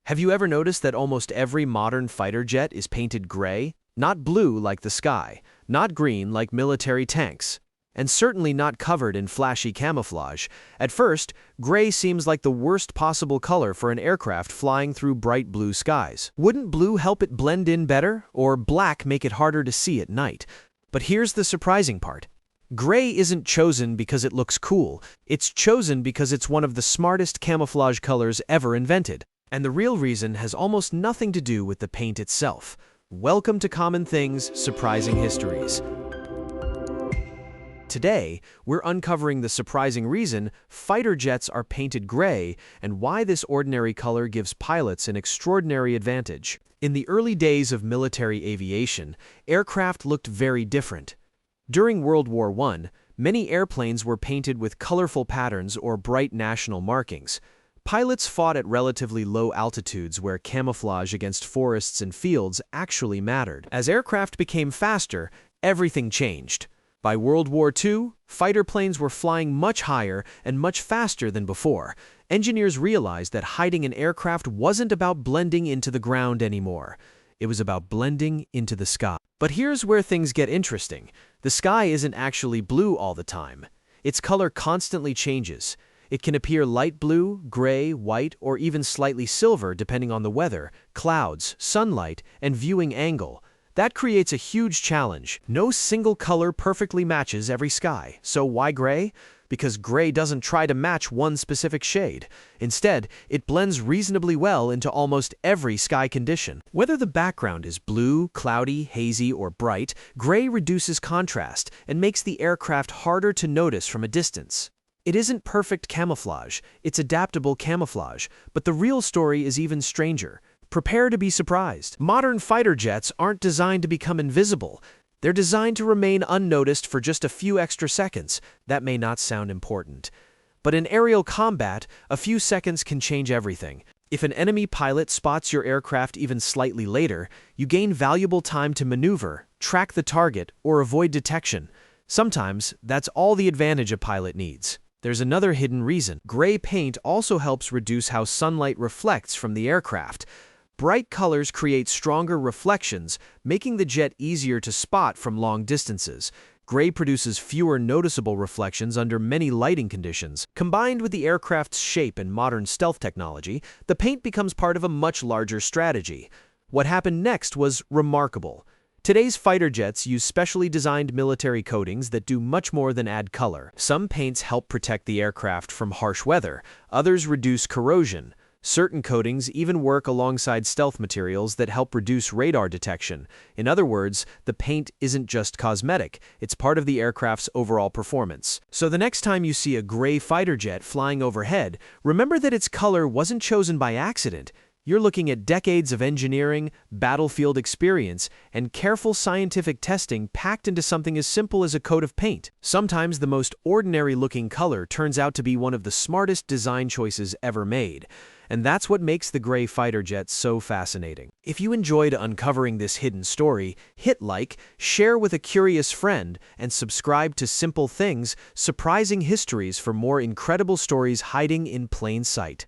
Have you ever noticed that almost every modern fighter jet is painted gray? Not blue like the sky, not green like military tanks, and certainly not covered in flashy camouflage. At first, gray seems like the worst possible color for an aircraft flying through bright blue skies. Wouldn't blue help it blend in better, or black make it harder to see at night? But here's the surprising part. Gray isn't chosen because it looks cool. It's chosen because it's one of the smartest camouflage colors ever invented. And the real reason has almost nothing to do with the paint itself. Welcome to Common Things, Surprising Histories. Today, we're uncovering the surprising reason fighter jets are painted gray and why this ordinary color gives pilots an extraordinary advantage. In the early days of military aviation, aircraft looked very different. During World War I, many airplanes were painted with colorful patterns or bright national markings. Pilots fought at relatively low altitudes where camouflage against forests and fields actually mattered. As aircraft became faster, everything changed. By World War II, fighter planes were flying much higher and much faster than before. Engineers realized that hiding an aircraft wasn't about blending into the ground anymore. It was about blending into the sky. But here's where things get interesting. The sky isn't actually blue all the time. Its color constantly changes. It can appear light blue, gray, white, or even slightly silver depending on the weather, clouds, sunlight, and viewing angle. That creates a huge challenge. No single color perfectly matches every sky. So why gray? Because gray doesn't try to match one specific shade. Instead, it blends reasonably well into almost every sky condition. Whether the background is blue, cloudy, hazy, or bright, gray reduces contrast and makes the aircraft harder to notice from a distance. It isn't perfect camouflage, it's adaptable camouflage, but the real story is even stranger. Prepare to be surprised. Modern fighter jets aren't designed to become invisible. They're designed to remain unnoticed for just a few extra seconds. That may not sound important. But in aerial combat, a few seconds can change everything. If an enemy pilot spots your aircraft even slightly later, you gain valuable time to maneuver, track the target, or avoid detection. Sometimes, that's all the advantage a pilot needs. There's another hidden reason. Gray paint also helps reduce how sunlight reflects from the aircraft. Bright colors create stronger reflections, making the jet easier to spot from long distances. Gray produces fewer noticeable reflections under many lighting conditions. Combined with the aircraft's shape and modern stealth technology, the paint becomes part of a much larger strategy. What happened next was remarkable. Today's fighter jets use specially designed military coatings that do much more than add color. Some paints help protect the aircraft from harsh weather, others reduce corrosion. Certain coatings even work alongside stealth materials that help reduce radar detection. In other words, the paint isn't just cosmetic, it's part of the aircraft's overall performance. So the next time you see a gray fighter jet flying overhead, remember that its color wasn't chosen by accident. You're looking at decades of engineering, battlefield experience, and careful scientific testing packed into something as simple as a coat of paint. Sometimes the most ordinary-looking color turns out to be one of the smartest design choices ever made. And that's what makes the gray fighter jet so fascinating. If you enjoyed uncovering this hidden story, hit like, share with a curious friend, and subscribe to Simple Things, Surprising Histories for more incredible stories hiding in plain sight.